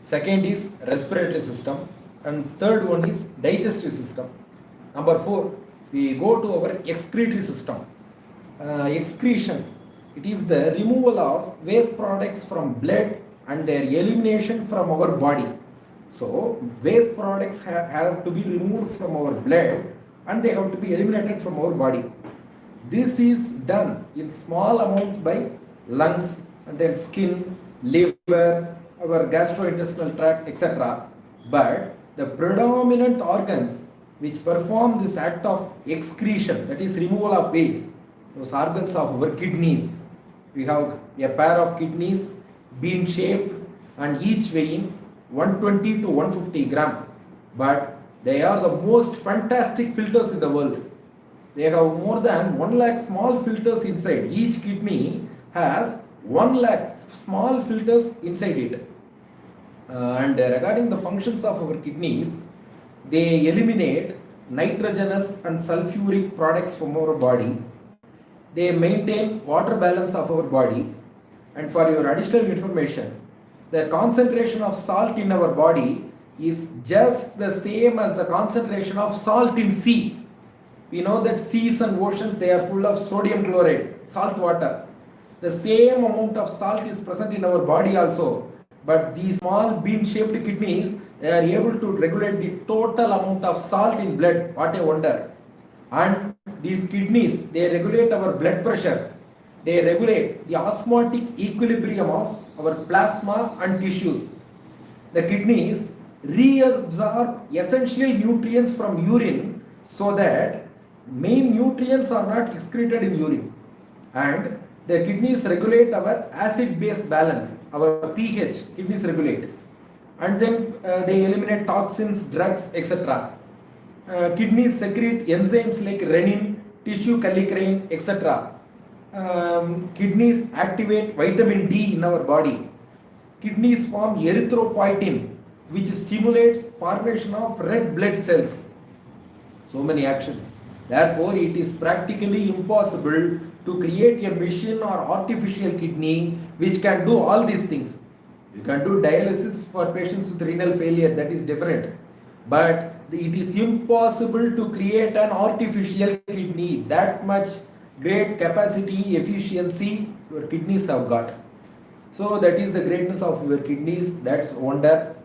Second is respiratory system, and third one is digestive system. Number 4, we go to our excretory system. Excretion, it is the removal of waste products from blood and their elimination from our body. So waste products have to be removed from our blood and they have to be eliminated from our body. This is done in small amounts by lungs and then skin, liver, our gastrointestinal tract, etc. But the predominant organs which perform this act of excretion, that is removal of waste, those organs of our kidneys. We have a pair of kidneys, bean shaped, and each weighing 120 to 150 gram. But they are the most fantastic filters in the world. They have more than 1 lakh small filters inside. Each kidney has 1 lakh small filters inside it. And regarding the functions of our kidneys, they eliminate nitrogenous and sulfuric products from our body. They maintain water balance of our body. And for your additional information, the concentration of salt in our body is just the same as the concentration of salt in sea. We know that seas and oceans, they are full of sodium chloride, salt water. The same amount of salt is present in our body also. But these small bean-shaped kidneys, they are able to regulate the total amount of salt in blood. What a wonder. And these kidneys, they regulate our blood pressure. They regulate the osmotic equilibrium of our plasma and tissues. The kidneys reabsorb essential nutrients from urine so that main nutrients are not excreted in urine. And the kidneys regulate our acid-base balance, our pH, kidneys regulate. And then they eliminate toxins, drugs, etc. Kidneys secrete enzymes like renin, tissue kallikrein, etc. Kidneys activate vitamin D in our body. Kidneys form erythropoietin, which stimulates formation of red blood cells. So many actions. Therefore, it is practically impossible to create a machine or artificial kidney which can do all these things. You can do dialysis for patients with renal failure, that is different. But it is impossible to create an artificial kidney. That much great capacity, efficiency your kidneys have got. So that is the greatness of your kidneys. That's wonder.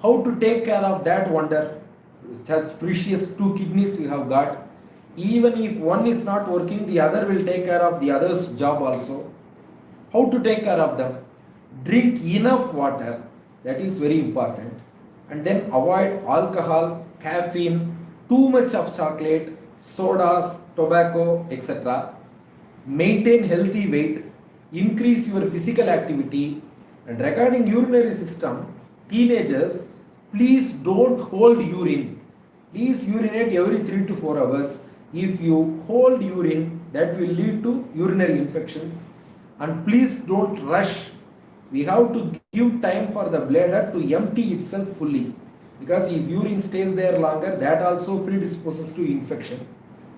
How to take care of that wonder? Such precious 2 kidneys we have got. Even if one is not working, the other will take care of the other's job also. How to take care of them? Drink enough water. That is very important. And then avoid alcohol, caffeine, too much of chocolate, sodas, tobacco, etc. Maintain healthy weight. Increase your physical activity. And regarding urinary system, teenagers, please don't hold urine. Please urinate every 3 to 4 hours. If you hold urine, that will lead to urinary infections. And please don't rush. We have to give time for the bladder to empty itself fully. Because if urine stays there longer, that also predisposes to infection.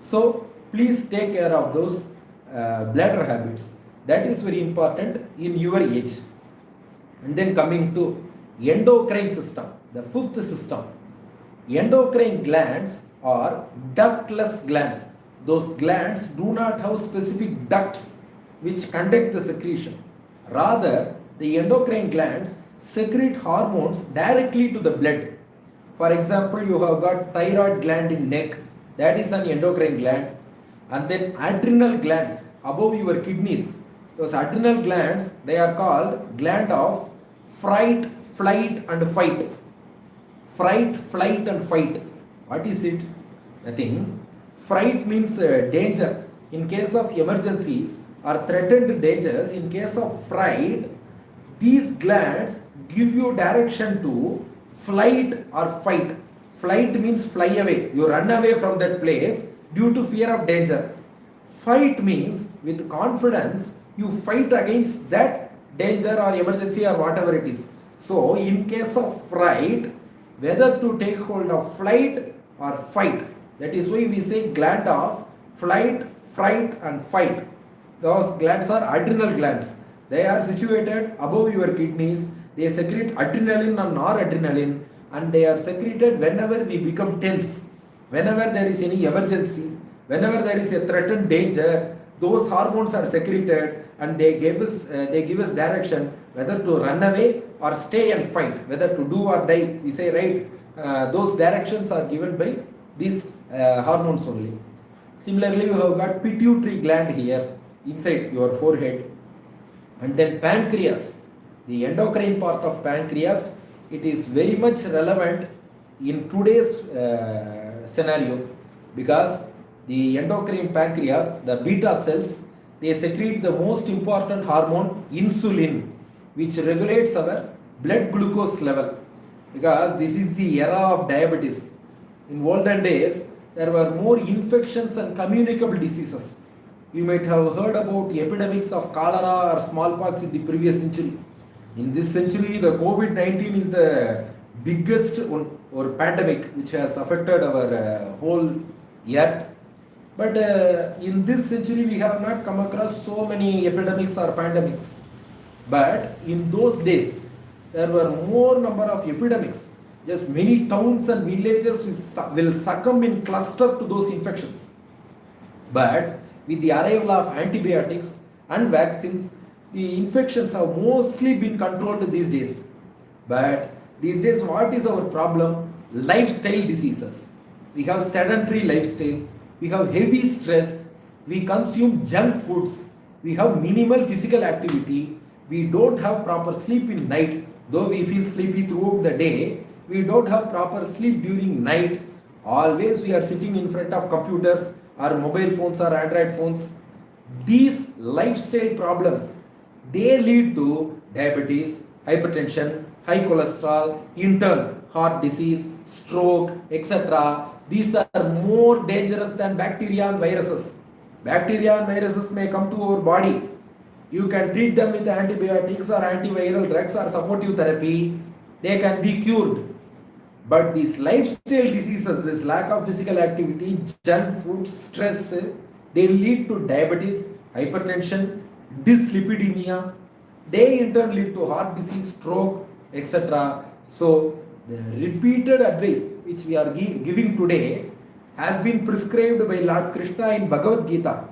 So please take care of those bladder habits. That is very important in your age. And then coming to endocrine system, the 5th system. Endocrine glands are ductless glands. Those glands do not have specific ducts which conduct the secretion. Rather, the endocrine glands secrete hormones directly to the blood. For example, you have got thyroid gland in neck, that is an endocrine gland. And then adrenal glands above your kidneys. Those adrenal glands, they are called gland of fright, flight and fight. Fright, flight and fight. What is it? Nothing. Fright means danger. In case of emergencies or threatened dangers, in case of fright, these glands give you direction to flight or fight. Flight means fly away. You run away from that place due to fear of danger. Fight means with confidence you fight against that danger or emergency or whatever it is. So in case of fright, whether to take hold of flight or fight, that is why we say gland of flight, fright and fight. Those glands are adrenal glands. They are situated above your kidneys. they secrete adrenaline and noradrenaline, and they are secreted whenever we become tense, whenever there is any emergency, whenever there is a threatened danger. Those hormones are secreted, and they give us direction whether to run away or stay and fight, whether to do or die. We say, right? Those directions are given by these hormones only. Similarly, you have got pituitary gland here inside your forehead, and then pancreas, the endocrine part of pancreas. It is very much relevant in today's scenario, because the endocrine pancreas, the beta cells, they secrete the most important hormone, insulin, which regulates our blood glucose level, because this is the era of diabetes. In olden days, there were more infections and communicable diseases. You might have heard about epidemics of cholera or smallpox in the previous century. In this century, the COVID-19 is the biggest or pandemic which has affected our whole earth. But in this century, we have not come across so many epidemics or pandemics. But in those days, there were more number of epidemics. Just many towns and villages will succumb in cluster to those infections. But with the arrival of antibiotics and vaccines, the infections have mostly been controlled these days. But these days, what is our problem? Lifestyle diseases. We have sedentary lifestyle. We have heavy stress, we consume junk foods, we have minimal physical activity, we don't have proper sleep in night, though we feel sleepy throughout the day, we don't have proper sleep during night, always we are sitting in front of computers or mobile phones or Android phones. These lifestyle problems, they lead to diabetes, hypertension, high cholesterol, in turn heart disease, stroke, etc. These are more dangerous than bacteria and viruses. Bacteria and viruses may come to our body. You can treat them with antibiotics or antiviral drugs or supportive therapy. They can be cured. But these lifestyle diseases, this lack of physical activity, junk food, stress, they lead to diabetes, hypertension, dyslipidemia. They in turn lead to heart disease, stroke, etc. So the repeated advice which we are giving today has been prescribed by Lord Krishna in Bhagavad Gita.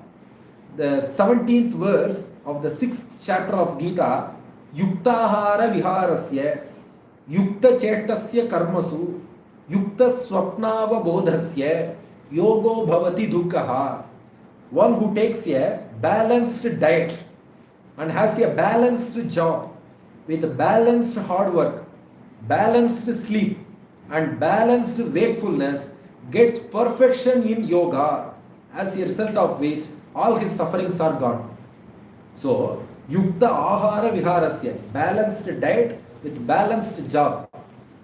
The 17th verse of the 6th chapter of Gita, Yuktahara Viharasya, Yukta Chetasya Karmasu, Yukta Swapnava Bodhasya, Yogo Bhavati Dukkaha. One who takes a balanced diet and has a balanced job with balanced hard work, balanced sleep, and balanced wakefulness gets perfection in yoga, as a result of which all his sufferings are gone. So, Yukta Ahara Viharasya, balanced diet with balanced job.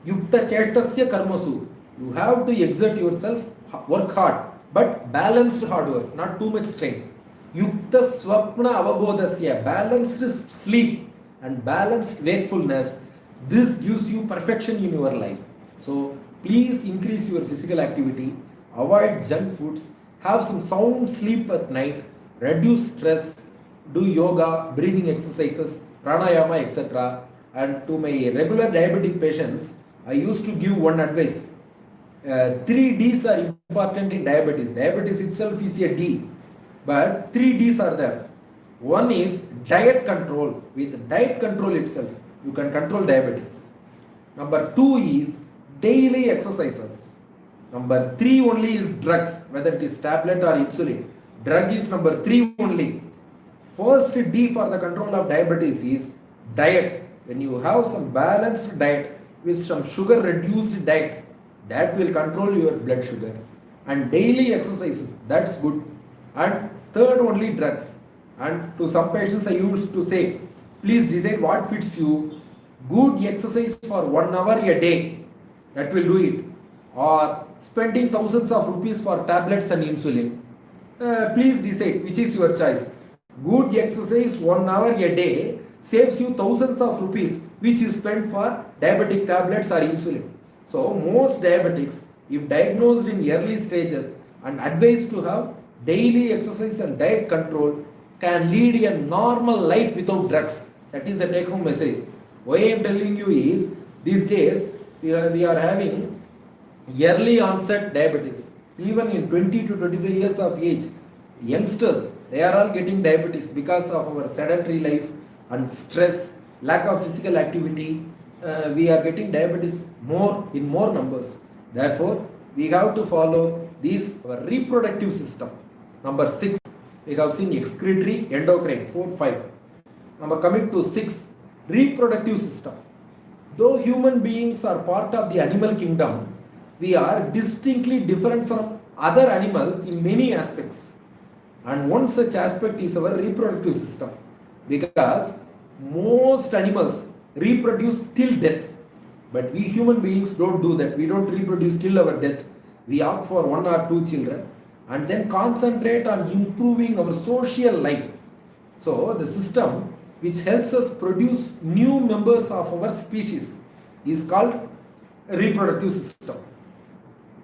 Yukta Chetasya Karmasu, you have to exert yourself, work hard, but balanced hard work, not too much strain. Yukta Swapna Avabodhasya, balanced sleep and balanced wakefulness. This gives you perfection in your life. So please increase your physical activity, avoid junk foods, have some sound sleep at night, reduce stress, do yoga, breathing exercises, pranayama, etc. And to my regular diabetic patients, I used to give one advice. 3 Ds are important in diabetes. Diabetes itself is a D, but 3 Ds are there. One is diet control. With diet control itself, you can control diabetes. Number 2 is daily exercises. Number 3 only is drugs, whether it is tablet or insulin. Drug is number 3 only. First D for the control of diabetes is diet. When you have some balanced diet with some sugar reduced diet, that will control your blood sugar. And daily exercises, that's good. And third only drugs. And to some patients I used to say, please decide what fits you. Good exercise for 1 hour a day, that will do it. Or spending thousands of rupees for tablets and insulin. Please decide which is your choice. Good exercise 1 hour a day saves you thousands of rupees which you spend for diabetic tablets or insulin. So most diabetics, if diagnosed in early stages and advised to have daily exercise and diet control, can lead a normal life without drugs. That is the take home message. Why I am telling you is, these days we are having early onset diabetes. Even in 20 to 25 years of age, youngsters, they are all getting diabetes because of our sedentary life and stress, lack of physical activity. We are getting diabetes more in more numbers. Therefore, we have to follow this our reproductive system. Number 6, we have seen excretory, endocrine, 4, 5. Now coming to 6, reproductive system. Though human beings are part of the animal kingdom, we are distinctly different from other animals in many aspects. And one such aspect is our reproductive system, because most animals reproduce till death, but we human beings don't do that. We don't reproduce till our death. We opt for 1 or 2 children and then concentrate on improving our social life. So the system which helps us produce new members of our species is called reproductive system.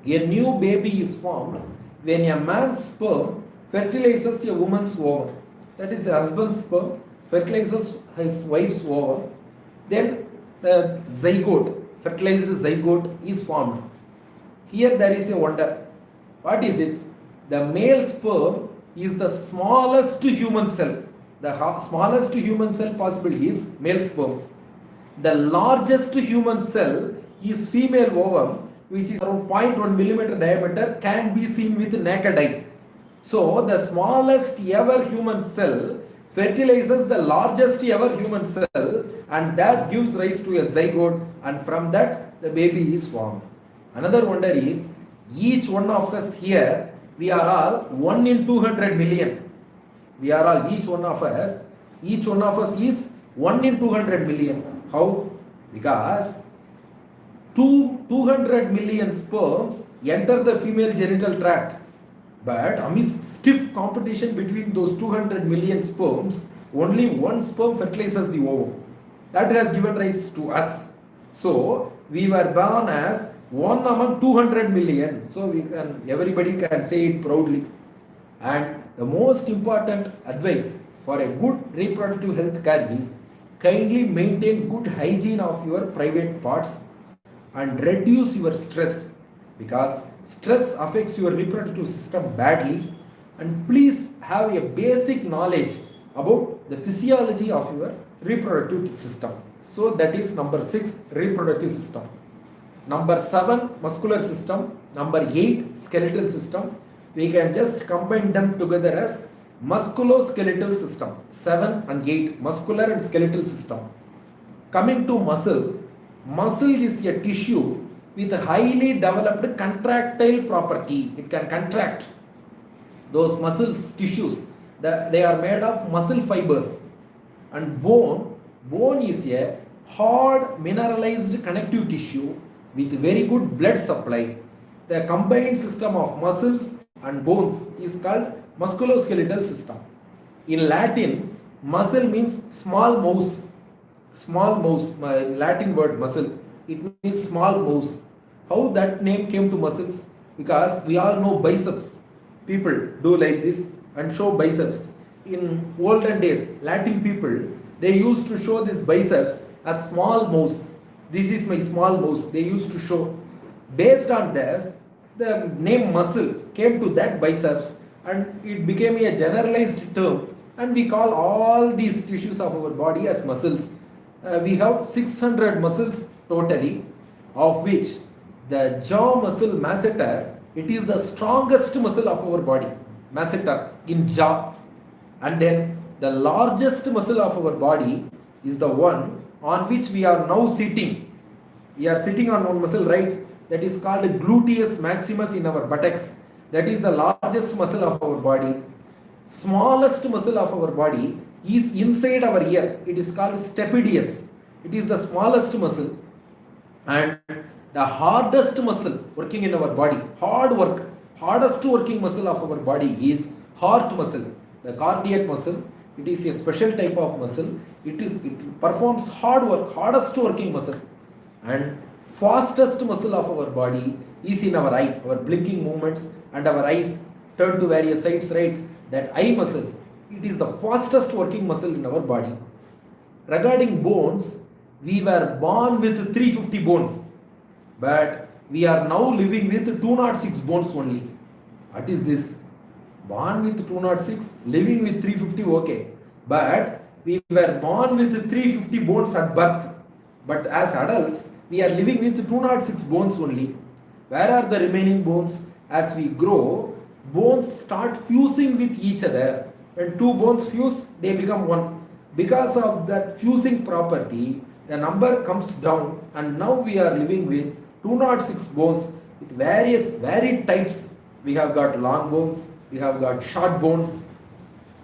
A new baby is formed when a man's sperm fertilizes a woman's ovum. That is, a husband's sperm fertilizes his wife's ovum. Then the zygote, fertilized zygote, is formed. Here there is a wonder. What is it? The male sperm is the smallest human cell. The smallest human cell possible is male sperm. The largest human cell is female ovum, which is around 0.1 millimeter diameter, can be seen with naked eye. So the smallest ever human cell fertilizes the largest ever human cell, and that gives rise to a zygote, and from that the baby is formed. Another wonder is, each one of us here, we are all 1 in 200 million. We are all, each one of us is 1 in 200 million. How? Because 200 million sperms enter the female genital tract, but amidst stiff competition between those 200 million sperms, only one sperm fertilizes the ovum. That has given rise to us. So we were born as 1 among 200 million. So everybody can say it proudly. And the most important advice for a good reproductive health care is, kindly maintain good hygiene of your private parts and reduce your stress, because stress affects your reproductive system badly. And please have a basic knowledge about the physiology of your reproductive system. So that is number 6, reproductive system. Number 7, muscular system. Number 8, skeletal system. We can just combine them together as musculoskeletal system. 7 and 8, muscular and skeletal system. Coming to muscle, muscle is a tissue with a highly developed contractile property. It can contract. Those muscles, tissues, they are made of muscle fibers. And bone is a hard mineralized connective tissue with very good blood supply. The combined system of muscles and bones is called musculoskeletal system. In Latin, muscle means small mouse. Small mouse, my Latin word muscle, it means small mouse. How that name came to muscles? Because we all know biceps. People do like this and show biceps. In olden days, Latin people, they used to show this biceps as small mouse. This is my small mouse. They used to show. Based on this, the name muscle came to that biceps, and it became a generalized term, and we call all these tissues of our body as muscles. We have 600 muscles totally, of which the jaw muscle masseter, it is the strongest muscle of our body, masseter in jaw. And then the largest muscle of our body is the one on which we are now sitting. We are sitting on one muscle, right? That is called gluteus maximus in our buttocks. That is the largest muscle of our body. Smallest muscle of our body is inside our ear. It is called stapedius. It is the smallest muscle. And the hardest muscle working in our body, hardest working muscle of our body is heart muscle, the cardiac muscle. It is a special type of muscle. It performs hard work, hardest working muscle. And fastest muscle of our body is in our eye, our blinking movements, and our eyes turn to various sides, right? That eye muscle, it is the fastest working muscle in our body. Regarding bones, we were born with 350 bones, but we are now living with 206 bones only. What is this? Born with 206, living with 350, okay. But we were born with 350 bones at birth. But as adults, we are living with 206 bones only. Where are the remaining bones? As we grow, bones start fusing with each other. When two bones fuse, they become one. Because of that fusing property, the number comes down, and now we are living with 206 bones with varied types. We have got long bones, we have got short bones,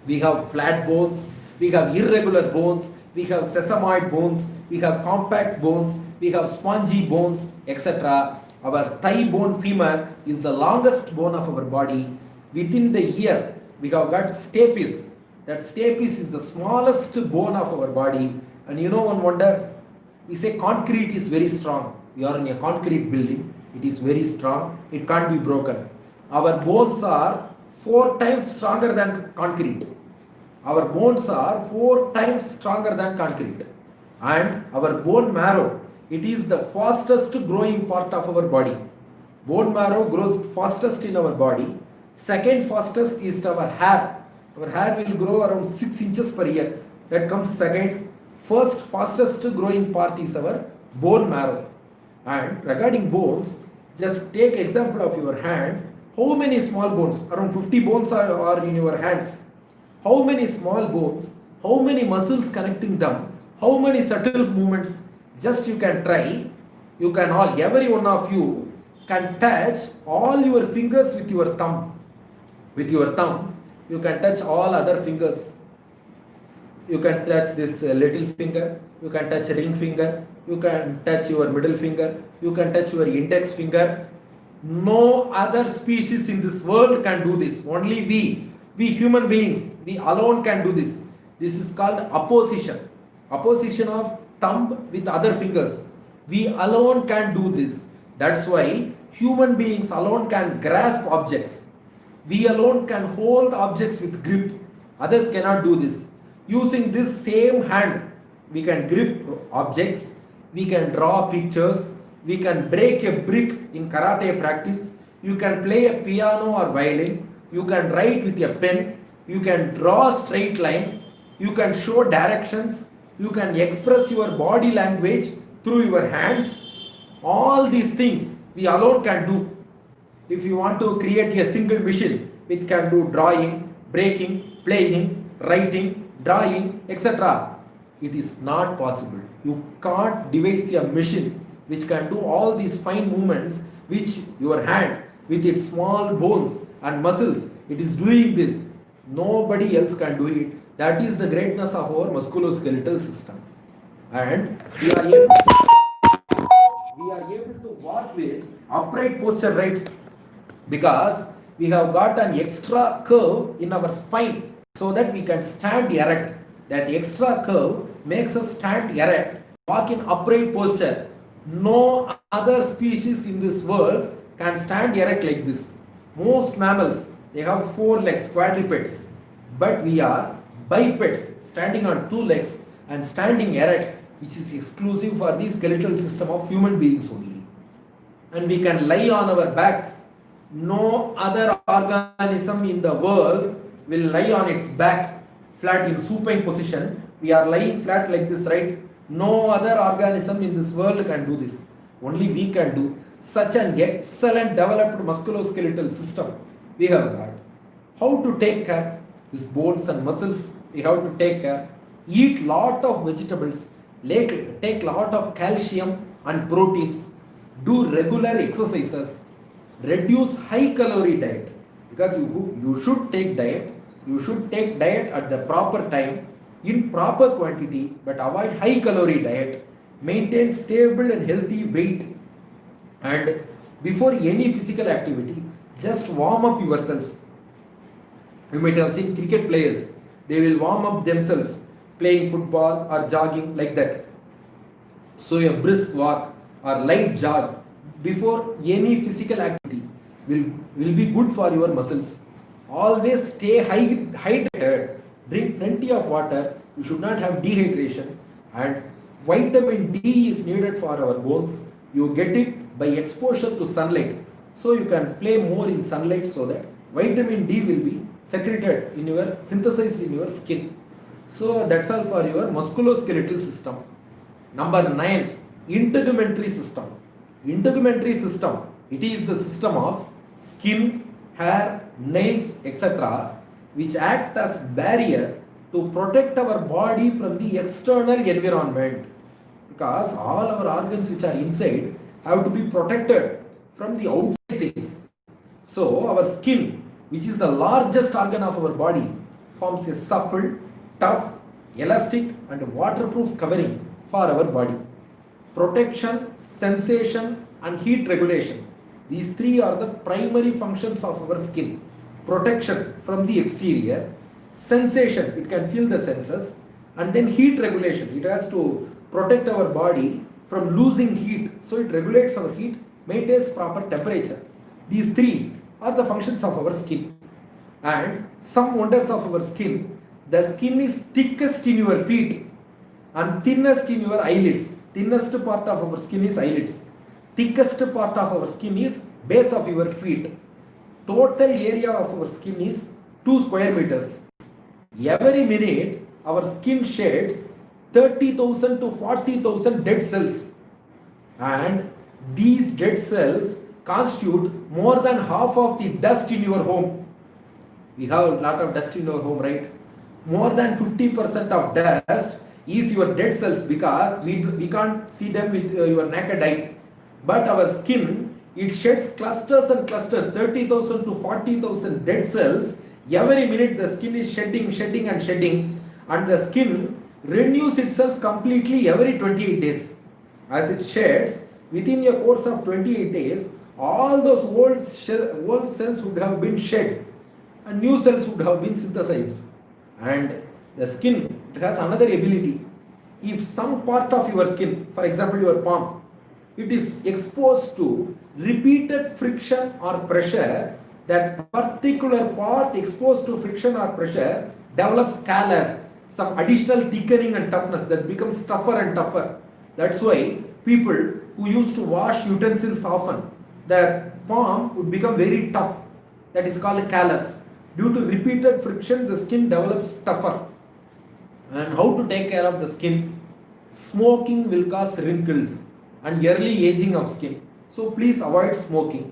we have flat bones, we have irregular bones, we have sesamoid bones, we have compact bones, we have spongy bones, etc. Our thigh bone femur is the longest bone of our body. Within the ear, we have got stapes. That stapes is the smallest bone of our body. And you know one wonder? We say concrete is very strong. We are in a concrete building. It is very strong. It can't be broken. Our bones are 4 times stronger than concrete. Our bones are 4 times stronger than concrete. And our bone marrow, it is the fastest growing part of our body. Bone marrow grows fastest in our body. Second fastest is our hair. Our hair will grow around 6 inches per year. That comes second. First fastest growing part is our bone marrow. And regarding bones, just take example of your hand. How many small bones? Around 50 bones are in your hands. How many small bones? How many muscles connecting them? How many subtle movements? Just you can try. You can all, every one of you can touch all your fingers with your thumb. With your thumb, you can touch all other fingers. You can touch this little finger. You can touch ring finger. You can touch your middle finger. You can touch your index finger. No other species in this world can do this. Only we human beings, we alone can do this. This is called apposition. Apposition of thumb with other fingers. We alone can do this. That's why human beings alone can grasp objects. We alone can hold objects with grip. Others cannot do this. Using this same hand, we can grip objects, we can draw pictures, we can break a brick in karate practice, you can play a piano or violin, you can write with a pen, you can draw a straight line, you can show directions, you can express your body language through your hands. All these things we alone can do. If you want to create a single machine which can do drawing, breaking, playing, writing, drawing, etc., it is not possible. You can't devise a machine which can do all these fine movements which your hand with its small bones and muscles, it is doing this. Nobody else can do it. That is the greatness of our musculoskeletal system. And we are able to walk with upright posture, right? Because we have got an extra curve in our spine so that we can stand erect. That extra curve makes us stand erect, walk in upright posture. No other species in this world can stand erect like this. Most mammals, they have 4 legs, quadrupeds, but we are bipeds, standing on 2 legs and standing erect, which is exclusive for the skeletal system of human beings only. And we can lie on our backs. No other organism in the world will lie on its back flat in supine position. We are lying flat like this, right? No other organism in this world can do this. Only we can do. Such an excellent developed musculoskeletal system we have got. How to take care? These bones and muscles we have to take care. Eat lot of vegetables. Take lot of calcium and proteins. Do regular exercises. Reduce high calorie diet, because you should take diet. You should take diet at the proper time, in proper quantity, but avoid high calorie diet. Maintain stable and healthy weight. And before any physical activity, just warm up yourselves. You might have seen cricket players. They will warm up themselves playing football or jogging like that. So a brisk walk or light jog before any physical activity will be good for your muscles. Always stay hydrated. Drink plenty of water. You should not have dehydration. And Vitamin D is needed for our bones. You get it by exposure to sunlight. So you can play more in sunlight so that vitamin D will be secreted in your, synthesized in your skin. So that's all for your musculoskeletal system. Number 9, integumentary system. Integumentary system, it is the system of skin, hair, nails, etc., which act as barrier to protect our body from the external environment. Because all our organs which are inside have to be protected from the outside things. So our skin, which is the largest organ of our body, forms a supple, tough, elastic and waterproof covering for our body. Protection, sensation and heat regulation. These three are the primary functions of our skin. Protection from the exterior, sensation, it can feel the senses, and then heat regulation. It has to protect our body from losing heat. So it regulates our heat, maintains proper temperature. These three are the functions of our skin. And some wonders of our skin, the skin is thickest in your feet and thinnest in your eyelids. Thinnest part of our skin is eyelids. Thickest part of our skin is base of your feet. Total area of our skin is 2 square meters. Every minute, our skin sheds 30,000 to 40,000 dead cells. And these dead cells constitute more than half of the dust in your home. We have a lot of dust in our home, right? More than 50% of dust is your dead cells because we can't see them with your naked eye. But our skin, it sheds clusters and clusters, 30,000 to 40,000 dead cells. Every minute the skin is shedding and the skin renews itself completely every 28 days. As it sheds, within a course of 28 days, all those old cells would have been shed and new cells would have been synthesized. And the skin, it has another ability. If some part of your skin, for example your palm, it is exposed to repeated friction or pressure, that particular part exposed to friction or pressure develops callus, some additional thickening and toughness that becomes tougher and tougher. That's why people who used to wash utensils often, their palm would become very tough. That is called callus. Due to repeated friction, the skin develops tougher. And how to take care of the skin? Smoking will cause wrinkles and early aging of skin. So please avoid smoking.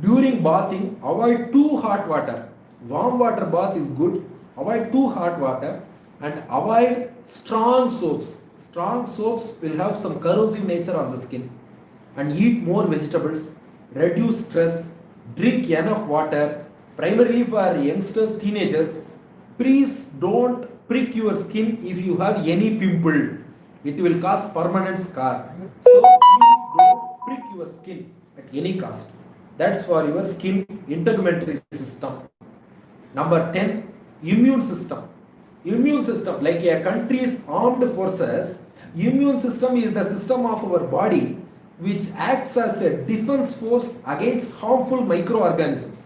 During bathing, avoid too hot water. Warm water bath is good. Avoid too hot water and avoid strong soaps. Strong soaps will have some corrosive nature on the skin. And eat more vegetables. Reduce stress. Drink enough water. Primarily for youngsters, teenagers. Please don't prick your skin if you have any pimple. It will cause permanent scar. So please don't prick your skin at any cost. That's for your skin integumentary system. Number 10, immune system. Immune system, like a country's armed forces, immune system is the system of our body which acts as a defense force against harmful microorganisms.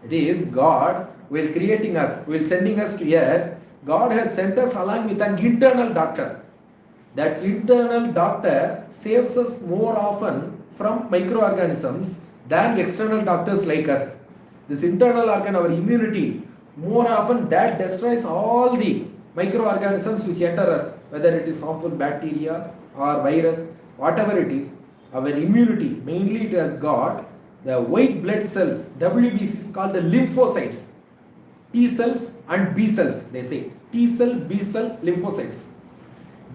It is God, while creating us, while sending us to earth, God has sent us along with an internal doctor. That internal doctor saves us more often from microorganisms than external doctors like us. This internal organ, our immunity, more often that destroys all the microorganisms which enter us, whether it is harmful bacteria or virus, whatever it is. Our immunity, mainly it has got the white blood cells, WBC is called the lymphocytes, T cells and B cells, they say, T cell, B cell, lymphocytes.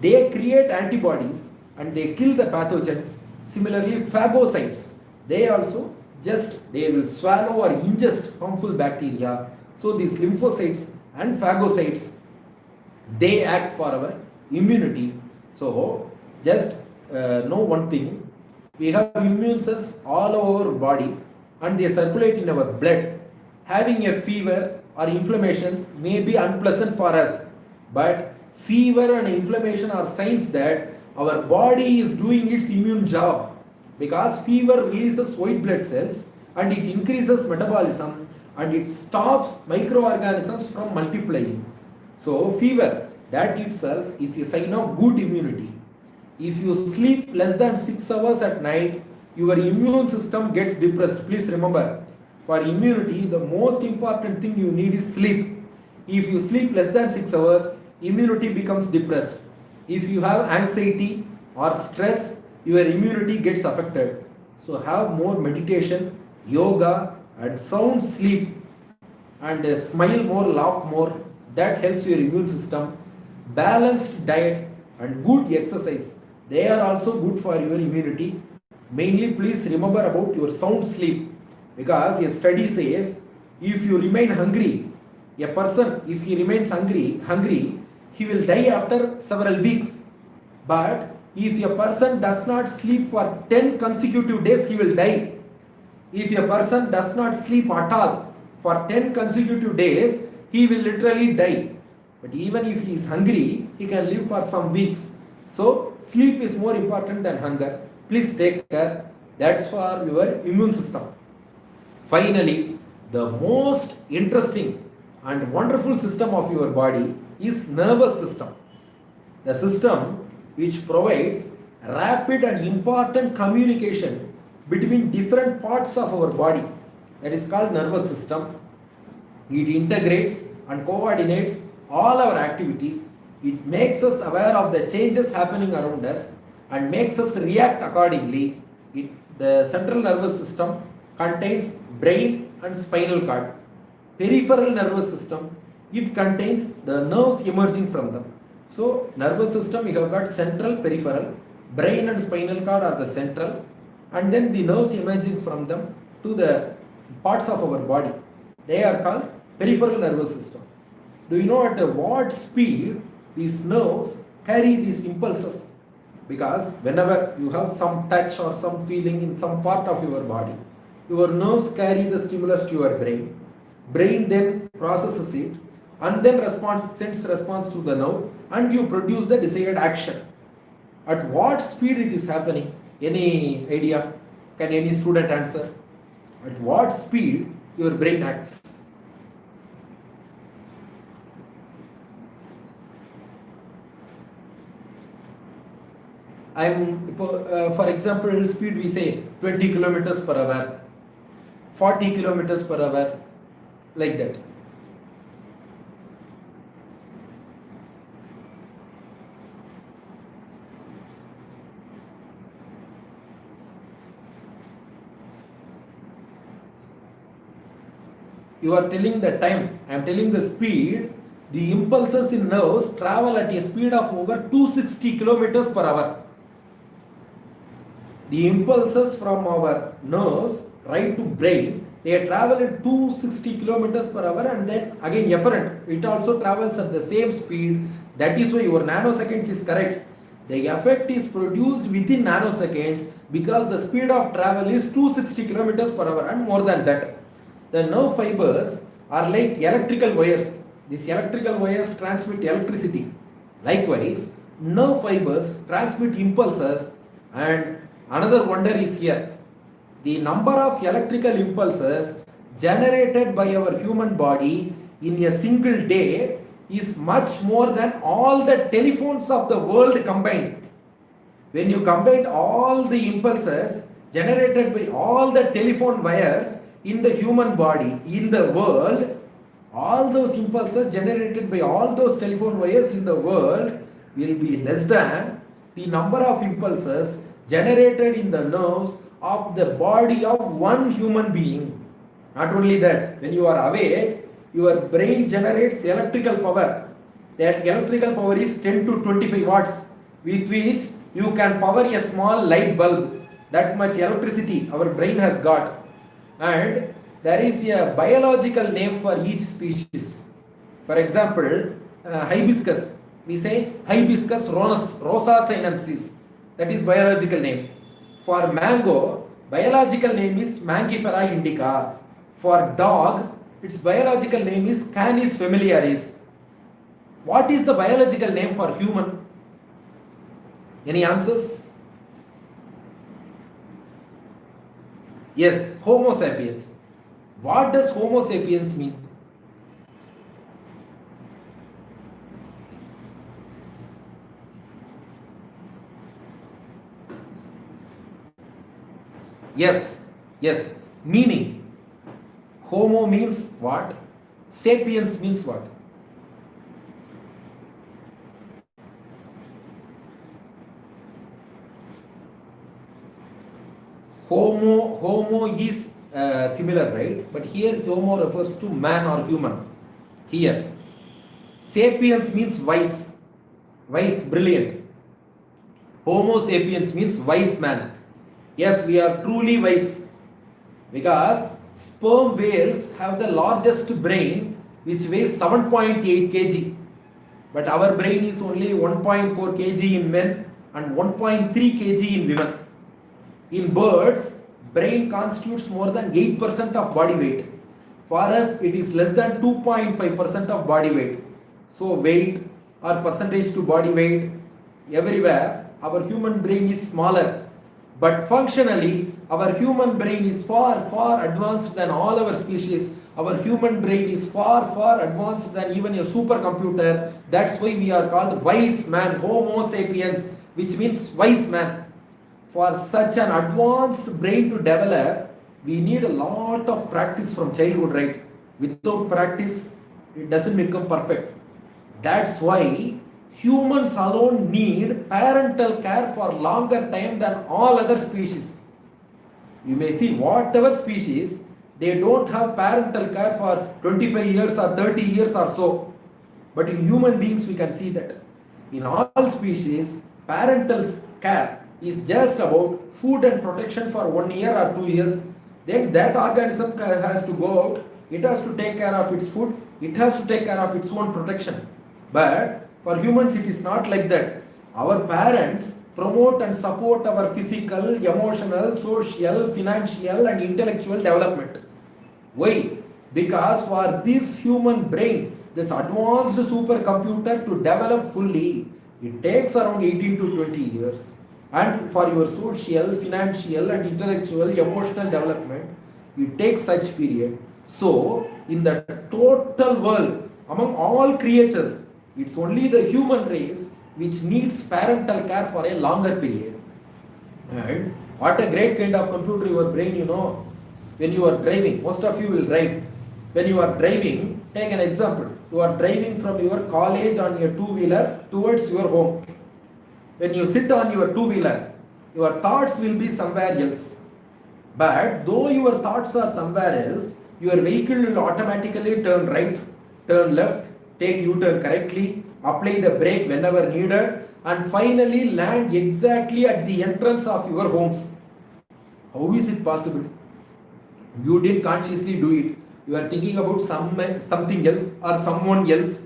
They create antibodies and they kill the pathogens. Similarly, phagocytes, they also they will swallow or ingest harmful bacteria. So these lymphocytes and phagocytes, they act for our immunity. So just know one thing, we have immune cells all over our body and they circulate in our blood. Having a fever or inflammation may be unpleasant for us, but fever and inflammation are signs that our body is doing its immune job, because fever releases white blood cells and it increases metabolism and it stops microorganisms from multiplying. So fever, that itself is a sign of good immunity. If you sleep less than 6 hours at night, your immune system gets depressed. Please remember, for immunity, the most important thing you need is sleep. If you sleep less than 6 hours, immunity becomes depressed. If you have anxiety or stress, your immunity gets affected. So have more meditation, yoga and sound sleep, and smile more, laugh more. That helps your immune system. Balanced diet and good exercise, they are also good for your immunity. Mainly please remember about your sound sleep, because a study says if you remain hungry, a person, if he remains hungry, he will die after several weeks. But if a person does not sleep for 10 consecutive days, he will die. If a person does not sleep at all for 10 consecutive days, he will literally die. But even if he is hungry, he can live for some weeks. So sleep is more important than hunger. Please take care. That's for your immune system. Finally, the most interesting and wonderful system of your body is nervous system. The system which provides rapid and important communication between different parts of our body. That is called nervous system. It integrates and coordinates all our activities. It makes us aware of the changes happening around us and makes us react accordingly. The central nervous system contains brain and spinal cord. Peripheral nervous system, it contains the nerves emerging from them. So nervous system, we have got central, peripheral, brain and spinal cord are the central, and then the nerves emerging from them to the parts of our body. They are called peripheral nervous system. Do you know at what speed these nerves carry these impulses? Because whenever you have some touch or some feeling in some part of your body, your nerves carry the stimulus to your brain. Brain then processes it and then sends response to the nerve, and you produce the desired action. At what speed it is happening? Any idea? Can any student answer? At what speed your brain acts? For example, speed we say 20 kilometers per hour, 40 kilometers per hour, like that. You are telling the time, I am telling the speed. The impulses in nerves travel at a speed of over 260 kilometers per hour. The impulses from our nerves right to brain, they travel at 260 kilometers per hour, and then again efferent, it also travels at the same speed. That is why your nanoseconds is correct. The effect is produced within nanoseconds because the speed of travel is 260 kilometers per hour and more than that. The nerve fibers are like electrical wires. These electrical wires transmit electricity. Likewise, nerve fibers transmit impulses, and another wonder is here. The number of electrical impulses generated by our human body in a single day is much more than all the telephones of the world combined. When you combine all the impulses generated by all the telephone wires in the human body, in the world, all those impulses generated by all those telephone wires in the world will be less than the number of impulses generated in the nerves of the body of one human being. Not only that, when you are awake, your brain generates electrical power. That electrical power is 10 to 25 watts, with which you can power a small light bulb. That much electricity our brain has got. And there is a biological name for each species. For example, hibiscus. We say Hibiscus rosa sinensis. That is biological name. For mango, biological name is Mangifera indica. For dog, its biological name is Canis familiaris. What is the biological name for human? Any answers? Yes, Homo sapiens. What does Homo sapiens mean? Yes, yes. Meaning, Homo means what? Sapiens means what? Homo is similar, right? But here Homo refers to man or human. Here, Sapiens means wise, brilliant. Homo sapiens means wise man. Yes, we are truly wise because sperm whales have the largest brain, which weighs 7.8 kg, but our brain is only 1.4 kg in men and 1.3 kg in women. In birds, brain constitutes more than 8% of body weight. For us, it is less than 2.5% of body weight. So weight or percentage to body weight, everywhere, our human brain is smaller. But functionally, our human brain is far, far advanced than all our species. Our human brain is far, far advanced than even a supercomputer. That's why we are called wise man, Homo sapiens, which means wise man. For such an advanced brain to develop, we need a lot of practice from childhood, right? Without practice, it doesn't become perfect. That's why humans alone need parental care for longer time than all other species. You may see whatever species, they don't have parental care for 25 years or 30 years or so. But in human beings, we can see that. In all species, parental care is just about food and protection for 1 year or 2 years. Then that organism has to go out, it has to take care of its food, it has to take care of its own protection. But for humans, it is not like that. Our parents promote and support our physical, emotional, social, financial, and intellectual development. Why? Because for this human brain, this advanced supercomputer to develop fully, it takes around 18 to 20 years. And for your social, financial, and intellectual, emotional development, it takes such period. So, in the total world, among all creatures, it's only the human race which needs parental care for a longer period. And what a great kind of computer your brain, you know. When you are driving, most of you will drive. When you are driving, take an example. You are driving from your college on your two-wheeler towards your home. When you sit on your two-wheeler, your thoughts will be somewhere else. But though your thoughts are somewhere else, your vehicle will automatically turn right, turn left, take U-turn correctly, apply the brake whenever needed, and finally land exactly at the entrance of your homes. How is it possible? You didn't consciously do it. You are thinking about something else or someone else,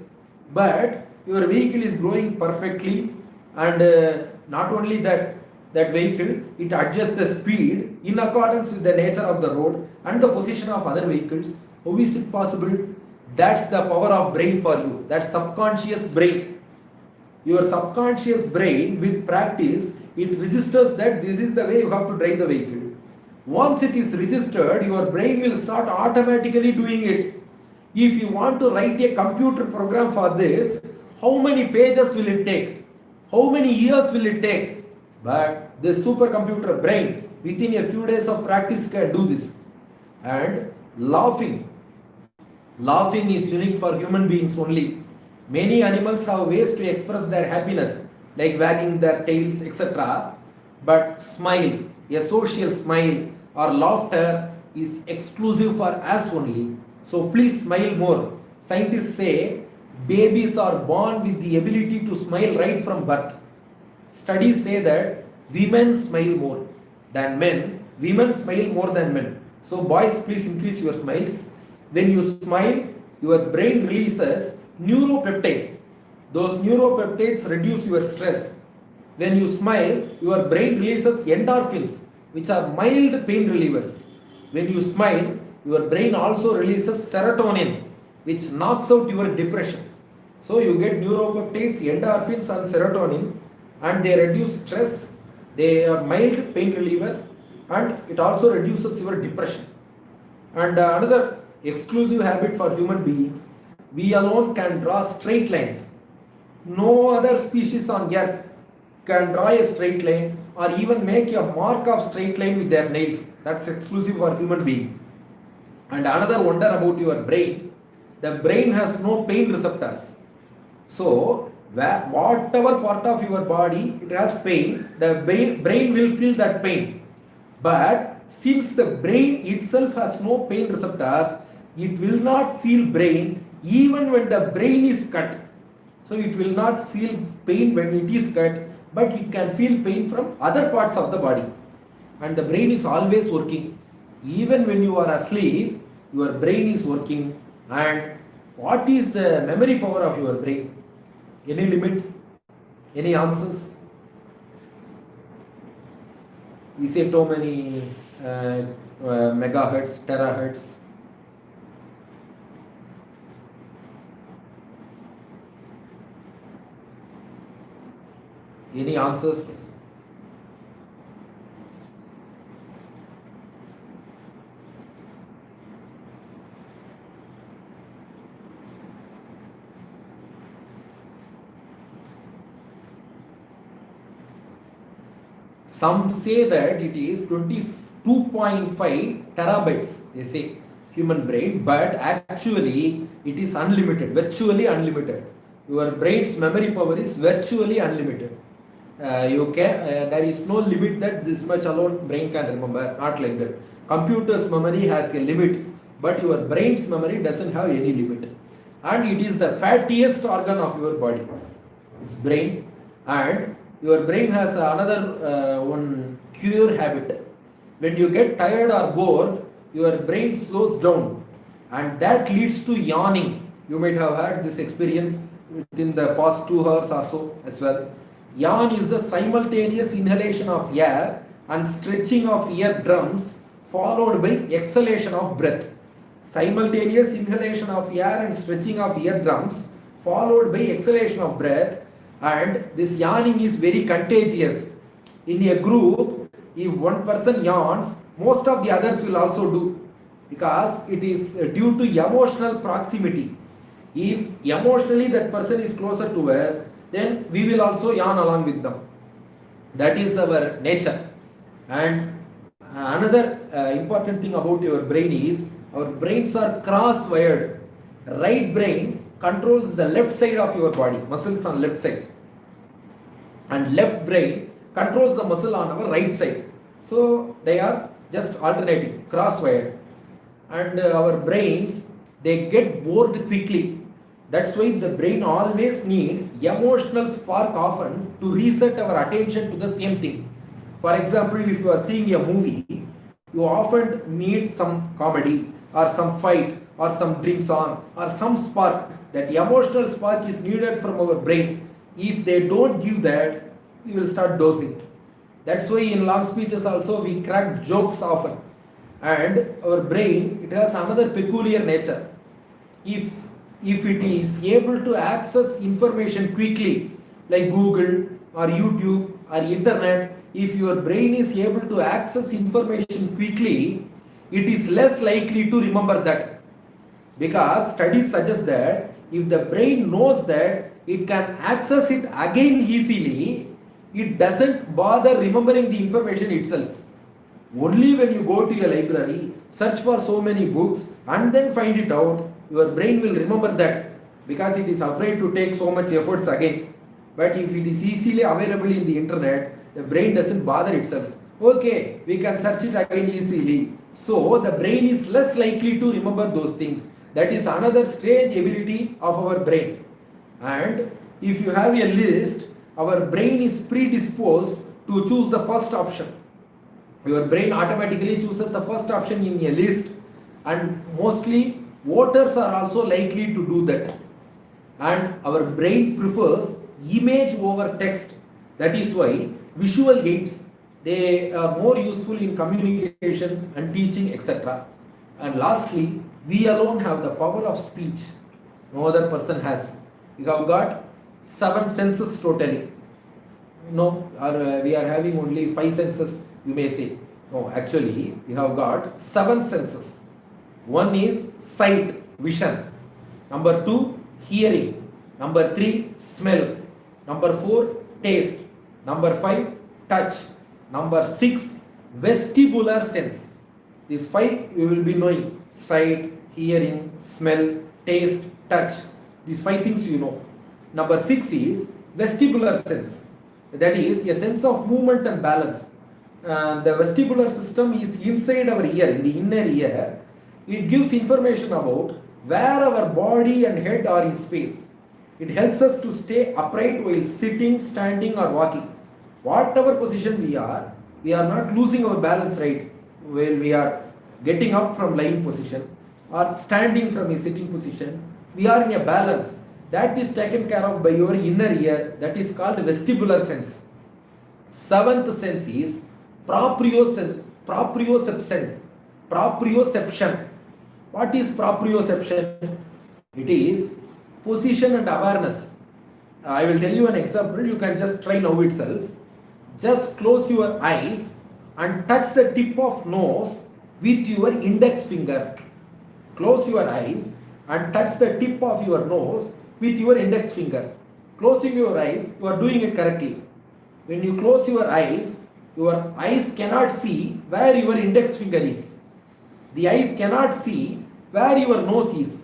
but your vehicle is going perfectly. And not only that, vehicle, it adjusts the speed in accordance with the nature of the road and the position of other vehicles. How is it possible? That's the power of brain for you. That's subconscious brain. Your subconscious brain, with practice, it registers that this is the way you have to drive the vehicle. Once it is registered, your brain will start automatically doing it. If you want to write a computer program for this, how many pages will it take? How many years will it take? But the supercomputer brain, within a few days of practice, can do this. And laughing. Laughing is unique for human beings only. Many animals have ways to express their happiness, like wagging their tails, etc. But smile, a social smile or laughter, is exclusive for us only. So please smile more. Scientists say babies are born with the ability to smile right from birth. Studies say that women smile more than men, women smile more than men. So boys, please increase your smiles. When you smile, your brain releases neuropeptides. Those neuropeptides reduce your stress. When you smile, your brain releases endorphins, which are mild pain relievers. When you smile, your brain also releases serotonin, which knocks out your depression. So you get neuropeptides, endorphins and serotonin, and they reduce stress, they are mild pain relievers, and it also reduces your depression. And another exclusive habit for human beings, we alone can draw straight lines. No other species on earth can draw a straight line or even make a mark of straight line with their nails. That's exclusive for human being. And another wonder about your brain, the brain has no pain receptors. So whatever part of your body it has pain, the brain will feel that pain. But since the brain itself has no pain receptors, it will not feel pain even when the brain is cut. So it will not feel pain when it is cut, but it can feel pain from other parts of the body. And the brain is always working. Even when you are asleep, your brain is working. And what is the memory power of your brain? Any limit? Any answers? We say so many megahertz, terahertz. Any answers? Some say that it is 22.5 terabytes, they say, human brain, but actually it is unlimited, virtually unlimited. Your brain's memory power is virtually unlimited. There is no limit that this much alone brain can remember, not like that. Computer's memory has a limit, but your brain's memory doesn't have any limit. And it is the fattiest organ of your body, it's brain. And your brain has another one cure habit. When you get tired or bored, your brain slows down, and that leads to yawning. You might have had this experience within the past 2 hours or so as well. Yawn is the simultaneous inhalation of air and stretching of eardrums followed by exhalation of breath. Simultaneous inhalation of air and stretching of eardrums followed by exhalation of breath. And this yawning is very contagious. In a group, if one person yawns, most of the others will also do, because it is due to emotional proximity. If emotionally that person is closer to us, then we will also yawn along with them. That is our nature. And another important thing about your brain is, our brains are cross-wired. Right brain controls the left side of your body, muscles on left side. And left brain controls the muscle on our right side. So they are just alternating, cross-wired. And our brains, they get bored quickly. That's why the brain always need emotional spark often to reset our attention to the same thing. For example, if you are seeing a movie, you often need some comedy or some fight or some dream song or some spark. That emotional spark is needed from our brain. If they don't give that, we will start dozing. That's why in long speeches also we crack jokes often. And our brain, it has another peculiar nature. If it is able to access information quickly, like Google or YouTube or internet, if your brain is able to access information quickly, it is less likely to remember that. Because studies suggest that if the brain knows that it can access it again easily, it doesn't bother remembering the information itself. Only when you go to a library, search for so many books and then find it out, your brain will remember that, because it is afraid to take so much efforts again. But if it is easily available in the internet, the brain doesn't bother itself. Okay, we can search it again easily. So the brain is less likely to remember those things. That is another strange ability of our brain. And if you have a list, our brain is predisposed to choose the first option. Your brain automatically chooses the first option in a list, and mostly voters are also likely to do that. And our brain prefers image over text. That is why visual aids, they are more useful in communication and teaching, etc. And lastly, we alone have the power of speech. No other person has. We have got 7 senses totally. No, we are having only 5 senses, you may say. No, actually, we have got 7 senses. One is sight, vision. Number 2, hearing. Number 3, smell. Number 4, taste. Number 5, touch. Number 6, vestibular sense. These 5 you will be knowing: sight, hearing, smell, taste, touch. These 5 things you know. Number 6 is vestibular sense. That is a sense of movement and balance. The vestibular system is inside our ear, in the inner ear. It gives information about where our body and head are in space. It helps us to stay upright while sitting, standing or walking. Whatever position we are not losing our balance, right? While we are getting up from lying position or standing from a sitting position, we are in a balance. That is taken care of by your inner ear. That is called vestibular sense. 7th sense is proprioception. Proprioception. What is proprioception? It is position and awareness. I will tell you an example. You can just try now itself. Just close your eyes and touch the tip of nose with your index finger. Close your eyes and touch the tip of your nose with your index finger. Closing your eyes, you are doing it correctly. When you close your eyes cannot see where your index finger is. The eyes cannot see where your nose is.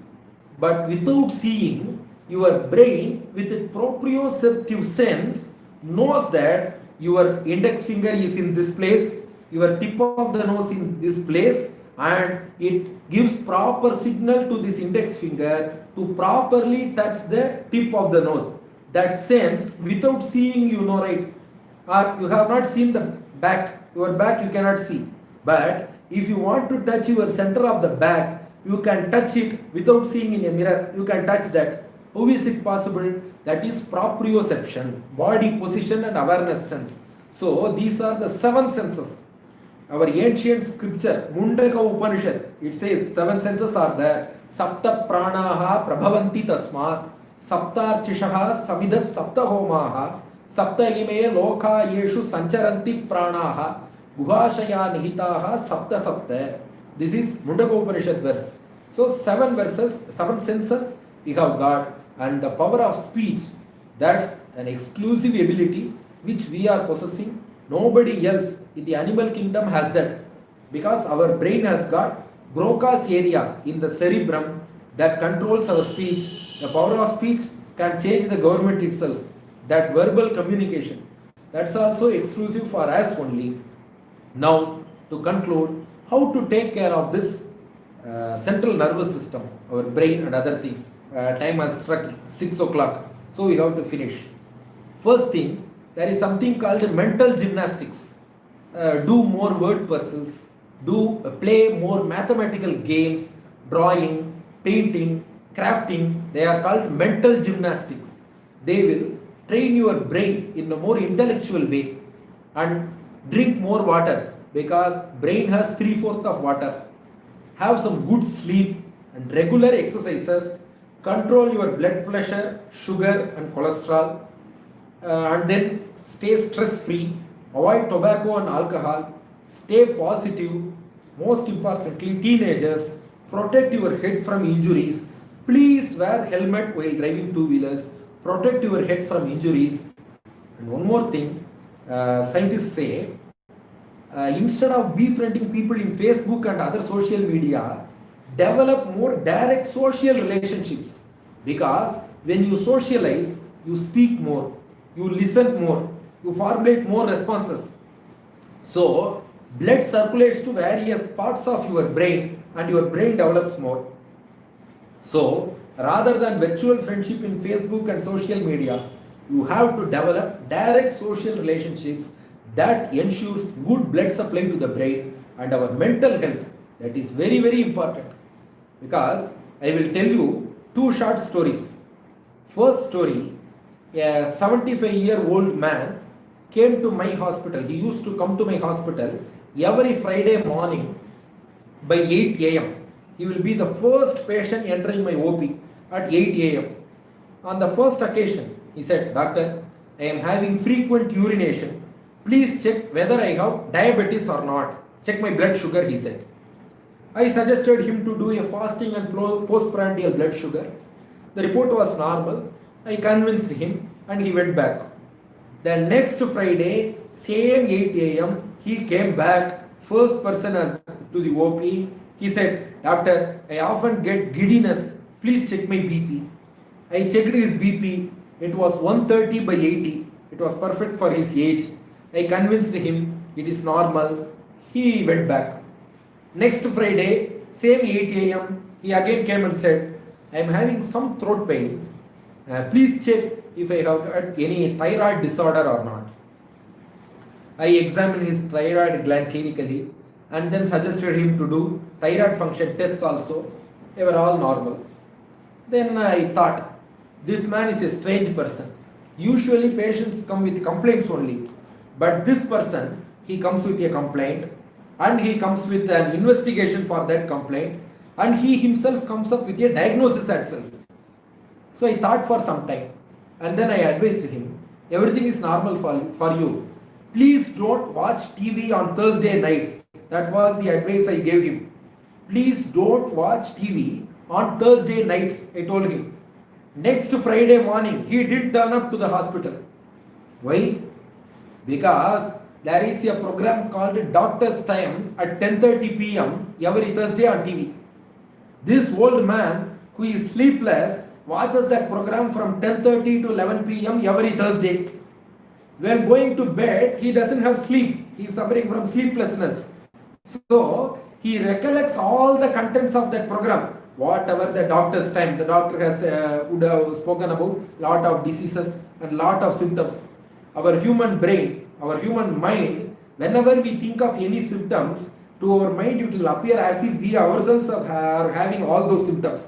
But without seeing, your brain with its proprioceptive sense knows that your index finger is in this place, your tip of the nose in this place, and it gives proper signal to this index finger to properly touch the tip of the nose. That sense, without seeing, you know, right? Or you have not seen the back, your back you cannot see. But if you want to touch your center of the back, you can touch it without seeing in a mirror. You can touch that. How is it possible? That is proprioception, body position and awareness sense. So these are the 7 senses. Our ancient scripture, Mundaka Upanishad, it says 7 senses are there. Sapta pranaha prabhavanti tasmat, saptarchishaha samidas saptahomaha, sapta ime loka yeshu sancharanti pranaha, guhashaya nihitaha sapta sapta. This is Mundaka Upanishad verse. So 7 verses, 7 senses we have got, and the power of speech, that's an exclusive ability which we are possessing. Nobody else in the animal kingdom has that, because our brain has got Broca's area in the cerebrum that controls our speech. The power of speech can change the government itself. That verbal communication, that's also exclusive for us only. Now, to conclude, how to take care of this central nervous system, our brain and other things. Time has struck 6 o'clock, so we have to finish. First thing, there is something called mental gymnastics. Do more word puzzles, play more mathematical games, drawing, painting, crafting. They are called mental gymnastics. They will train your brain in a more intellectual way. And drink more water, because brain has 3/4 of water. Have some good sleep and regular exercises. Control your blood pressure, sugar and cholesterol, and then stay stress free. Avoid tobacco and alcohol. Stay positive. Most importantly, teenagers, protect your head from injuries. Please wear helmet while driving 2-wheelers. Protect your head from injuries. And one more thing, scientists say, instead of befriending people in Facebook and other social media, develop more direct social relationships, because when you socialize, you speak more, you listen more, you formulate more responses. So blood circulates to various parts of your brain and your brain develops more. So rather than virtual friendship in Facebook and social media, you have to develop direct social relationships that ensures good blood supply to the brain and our mental health. That is very, very important, because I will tell you 2 short stories. First story, a 75-year-old man came to my hospital. He used to come to my hospital every Friday morning by 8 a.m. He will be the first patient entering my OP at 8 a.m. On the first occasion, he said, "Doctor, I am having frequent urination. Please check whether I have diabetes or not. Check my blood sugar," he said. I suggested him to do a fasting and postprandial blood sugar. The report was normal. I convinced him and he went back. The next Friday, Same 8 a.m. he came back, first person as to the OP. He said, "Doctor, I often get giddiness. Please check my BP." I checked his BP. It was 130 by 80. It was perfect for his age. I convinced him it is normal. He went back. Next Friday, same 8 a.m., he again came and said, "I am having some throat pain. Please check if I have got any thyroid disorder or not." I examined his thyroid gland clinically and then suggested him to do thyroid function tests also. They were all normal. Then I thought, this man is a strange person. Usually patients come with complaints only. But this person, he comes with a complaint and he comes with an investigation for that complaint and he himself comes up with a diagnosis itself. So I thought for some time and then I advised him, everything is normal for you. Please don't watch TV on Thursday nights. That was the advice I gave him. Please don't watch TV on Thursday nights, I told him. Next Friday morning, he didn't turn up to the hospital. Why? Because there is a program called Doctor's Time at 10:30 p.m. every Thursday on TV. This old man who is sleepless watches that program from 10:30 to 11 p.m. every Thursday. When going to bed, he doesn't have sleep. He is suffering from sleeplessness. So, he recollects all the contents of that program. Whatever the doctor's time, the doctor has would have spoken about lot of diseases and lot of symptoms. Our human brain, our human mind, whenever we think of any symptoms, to our mind it will appear as if we ourselves are having all those symptoms.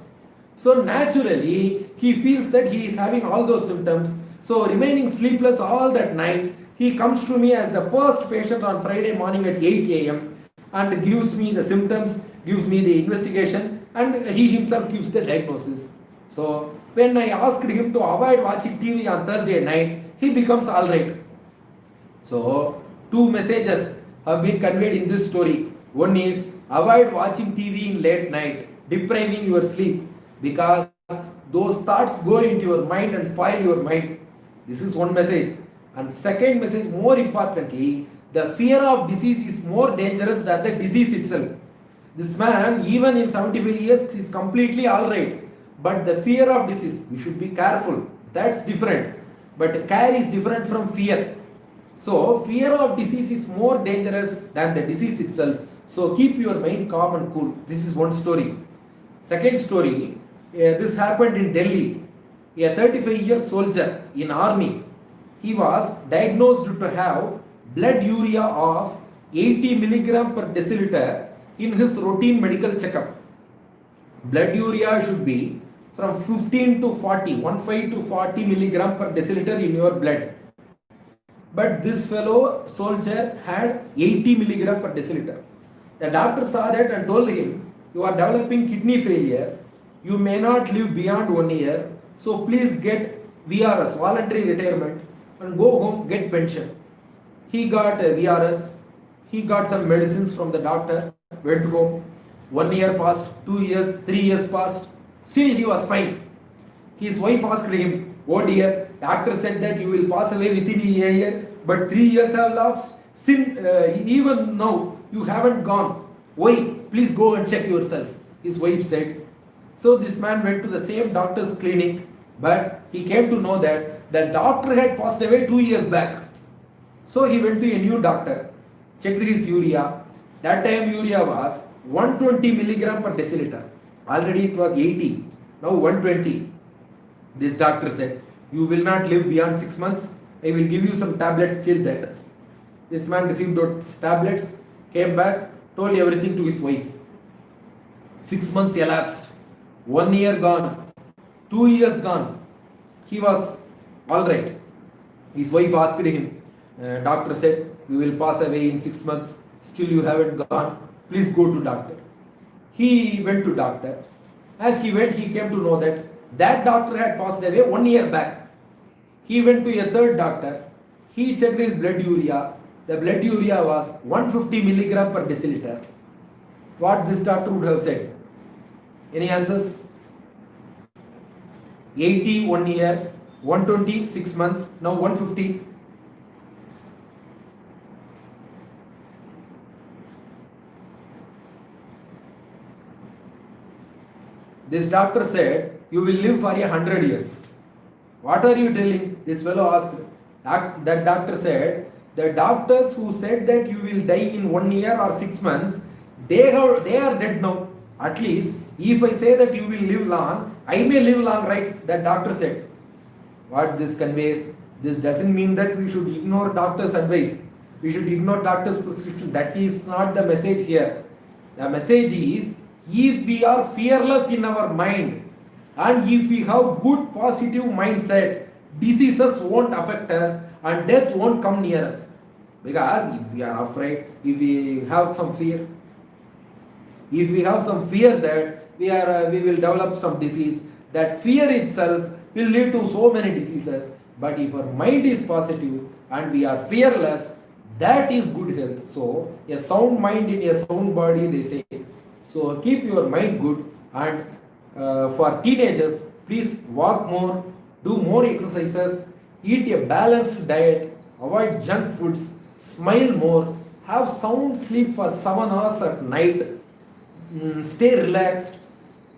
So naturally, he feels that he is having all those symptoms. So remaining sleepless all that night, he comes to me as the first patient on Friday morning at 8 a.m. and gives me the symptoms, gives me the investigation, and he himself gives the diagnosis. So when I asked him to avoid watching TV on Thursday night, he becomes alright. So two messages have been conveyed in this story. One is avoid watching TV in late night, depriving your sleep, because those thoughts go into your mind and spoil your mind. This is one message. And second message, more importantly, the fear of disease is more dangerous than the disease itself. This man, even in 75 years, is completely alright. But the fear of disease, we should be careful. That's different. But care is different from fear. So, fear of disease is more dangerous than the disease itself. So, keep your mind calm and cool. This is one story. Second story, this happened in Delhi. A 35-year soldier in army. He was diagnosed to have blood urea of 80 milligram per deciliter in his routine medical checkup. Blood urea should be from 15 to 40, 15 to 40 milligram per deciliter in your blood. But this fellow soldier had 80 milligram per deciliter. The doctor saw that and told him, "You are developing kidney failure. You may not live beyond 1 year. So please get VRS, voluntary retirement, and go home, get pension." He got a VRS. He got some medicines from the doctor, went home. 1 year passed, 2 years, 3 years passed. Still he was fine. His wife asked him, "Oh dear, doctor said that you will pass away within a year, but 3 years have lapsed. Even now you haven't gone. Why? Please go and check yourself." His wife said. So this man went to the same doctor's clinic, but he came to know that the doctor had passed away 2 years back. So he went to a new doctor, checked his urea. That time urea was 120 milligram per deciliter. Already it was 80, now 120. This doctor said, "You will not live beyond 6 months. I will give you some tablets till that." This man received those tablets, came back, told everything to his wife. 6 months elapsed. 1 year gone. 2 years gone. He was alright. His wife asked him, doctor said, "You will pass away in 6 months. Still you haven't gone. Please go to doctor." He went to doctor. As he went, he came to know that that doctor had passed away 1 year back. He went to a third doctor. He checked his blood urea. The blood urea was 150 milligram per deciliter. What this doctor would have said? Any answers? 80 1 year, 120 6 months, now 150. This doctor said, you will live for 100 years. What are you telling? This fellow asked. That doctor said, the doctors who said that you will die in 1 year or 6 months, they are dead now. At least, if I say that you will live long, I may live long, right? That doctor said. What this conveys? This doesn't mean that we should ignore doctor's advice. We should ignore doctor's prescription. That is not the message here. The message is, if we are fearless in our mind and if we have good positive mindset, diseases won't affect us and death won't come near us. Because if we are afraid, if we have some fear, that we will develop some disease, that fear itself will lead to so many diseases. But if our mind is positive and we are fearless, that is good health. So a sound mind in a sound body, they say. So keep your mind good, and for teenagers, please walk more, do more exercises, eat a balanced diet, avoid junk foods, smile more, have sound sleep for 7 hours at night, stay relaxed,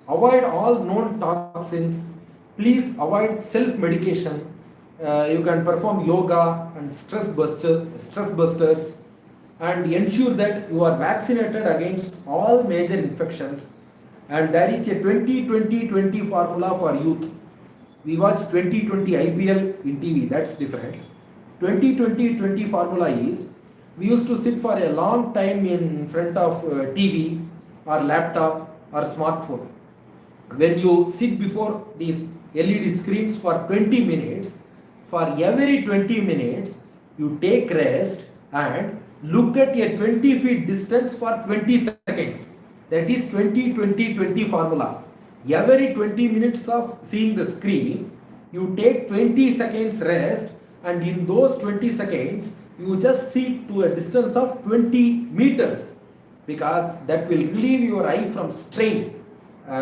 avoid all known toxins, please avoid self-medication. You can perform yoga and stress busters, and ensure that you are vaccinated against all major infections. And there is a 20-20-20 formula for youth. We watch 2020 IPL in TV, that's different. 20-20-20 formula is, we used to sit for a long time in front of TV or laptop or smartphone. When you sit before these LED screens for 20 minutes, for every 20 minutes, you take rest and look at a 20 feet distance for 20 seconds. That is 20-20-20 formula. Every 20 minutes of seeing the screen, you take 20 seconds rest, and in those 20 seconds, you just sit to a distance of 20 meters, because that will relieve your eye from strain.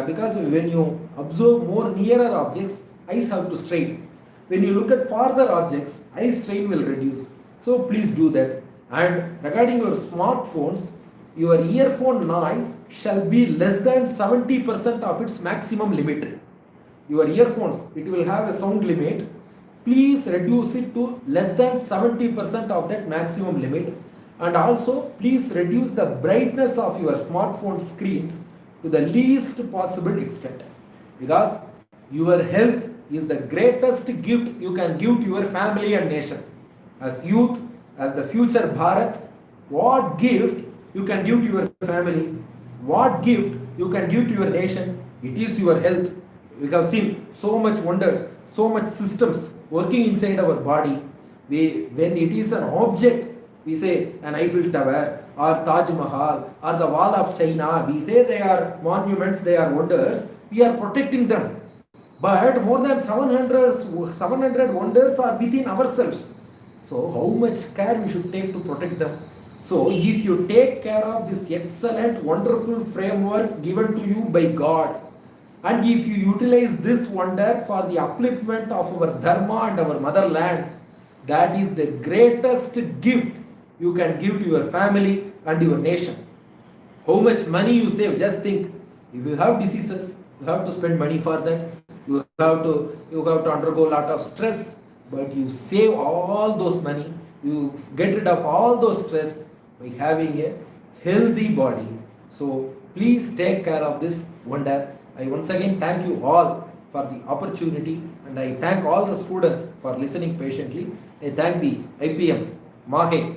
Because when you observe more nearer objects, eyes have to strain. When you look at farther objects, eye strain will reduce. So please do that. And regarding your smartphones, your earphone noise shall be less than 70% of its maximum limit. Your earphones, it will have a sound limit. Please reduce it to less than 70% of that maximum limit. And also, please reduce the brightness of your smartphone screens to the least possible extent. Because your health is the greatest gift you can give to your family and nation. As youth, as the future Bharat, what gift you can give to your family, what gift you can give to your nation? It is your health. We have seen so much wonders, so much systems working inside our body. When it is an object, we say an Eiffel Tower or Taj Mahal or the Wall of China, we say they are monuments, they are wonders, we are protecting them. But more than 700 wonders are within ourselves. So how much care we should take to protect them? So if you take care of this excellent, wonderful framework given to you by God, and if you utilize this wonder for the upliftment of our dharma and our motherland, that is the greatest gift you can give to your family and your nation. How much money you save, just think. If you have diseases, you have to spend money for that. You have to undergo a lot of stress, but you save all those money. You get rid of all those stress by having a healthy body. So please take care of this wonder. I once again thank you all for the opportunity, and I thank all the students for listening patiently. I thank the IPM, Mahe,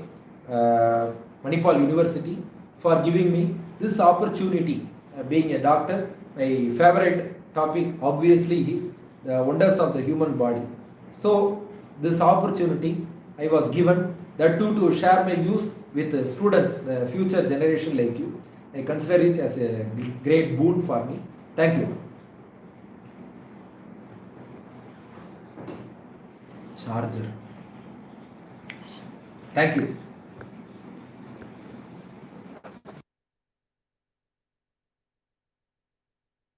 Manipal University for giving me this opportunity. Being a doctor, my favorite topic obviously is the wonders of the human body. So this opportunity I was given, that too to share my views with the students, the future generation like you. I consider it as a great boon for me. Thank you. Charger. Thank you.